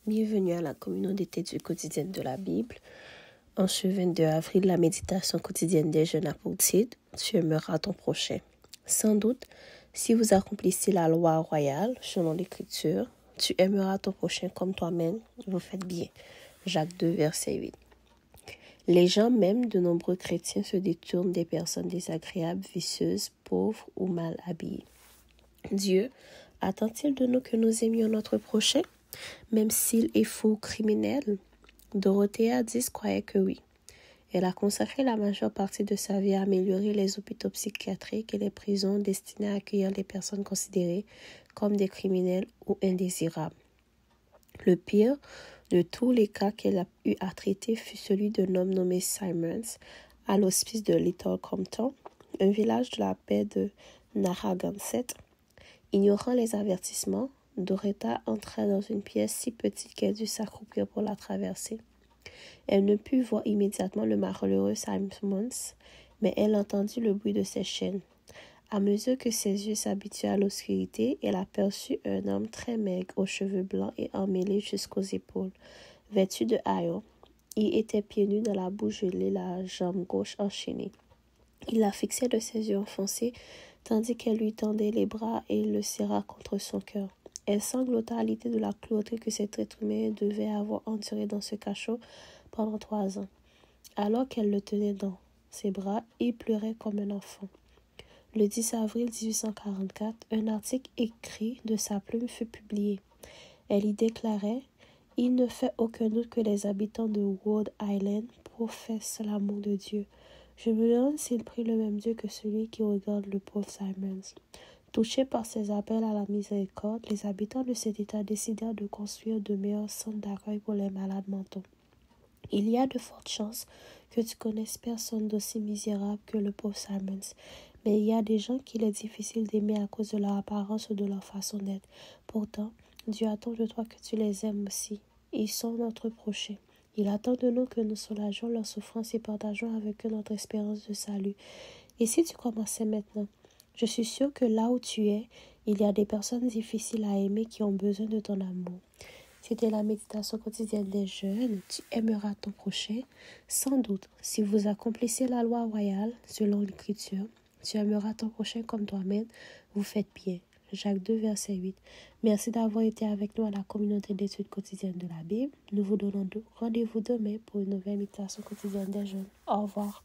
Bienvenue à la communauté d'études quotidiennes de la Bible. En ce 22 avril, la méditation quotidienne des jeunes a pour titre « Tu aimeras ton prochain ». Sans doute, si vous accomplissez la loi royale, selon l'Écriture, « Tu aimeras ton prochain comme toi-même », vous faites bien. Jacques 2, verset 8. Les gens, même de nombreux chrétiens, se détournent des personnes désagréables, vicieuses, pauvres ou mal habillées. Dieu attend-il de nous que nous aimions notre prochain, même s'il est faux ou criminel? Dorothea 10 croyait que oui. Elle a consacré la majeure partie de sa vie à améliorer les hôpitaux psychiatriques et les prisons destinées à accueillir les personnes considérées comme des criminels ou indésirables. Le pire de tous les cas qu'elle a eu à traiter fut celui d'un homme nommé Simons à l'hospice de Little Compton, un village de la baie de Narragansett. Ignorant les avertissements, Dorothea entra dans une pièce si petite qu'elle dut s'accroupir pour la traverser. Elle ne put voir immédiatement le malheureux Simons, mais elle entendit le bruit de ses chaînes. À mesure que ses yeux s'habituaient à l'obscurité, elle aperçut un homme très maigre, aux cheveux blancs et emmêlés jusqu'aux épaules, vêtu de haillons. Il était pieds nus dans la boue gelée, la jambe gauche enchaînée. Il la fixait de ses yeux enfoncés, tandis qu'elle lui tendait les bras et le serra contre son cœur. Elle sanglota à l'idée de la cruauté que cet être humain devait avoir endurée dans ce cachot pendant 3 ans. Alors qu'elle le tenait dans ses bras, il pleurait comme un enfant. Le 10 avril 1844, un article écrit de sa plume fut publié. Elle y déclarait « Il ne fait aucun doute que les habitants de Rhode Island professent l'amour de Dieu. Je me demande s'il prie le même Dieu que celui qui regarde le pauvre Simons. » Touchés par ces appels à la miséricorde, les habitants de cet État décidèrent de construire de meilleurs centres d'accueil pour les malades mentaux. Il y a de fortes chances que tu connaisses personne d'aussi misérable que le pauvre Simons, mais il y a des gens qu'il est difficile d'aimer à cause de leur apparence ou de leur façon d'être. Pourtant, Dieu attend de toi que tu les aimes aussi. Ils sont notre prochain. Il attend de nous que nous soulageons leurs souffrances et partageons avec eux notre espérance de salut. Et si tu commençais maintenant, je suis sûre que là où tu es, il y a des personnes difficiles à aimer qui ont besoin de ton amour. C'était la méditation quotidienne des jeunes. Tu aimeras ton prochain. Sans doute, si vous accomplissez la loi royale, selon l'Écriture, tu aimeras ton prochain comme toi-même. Vous faites bien. Jacques 2, verset 8. Merci d'avoir été avec nous à la communauté d'études quotidiennes de la Bible. Nous vous donnons rendez-vous demain pour une nouvelle méditation quotidienne des jeunes. Au revoir.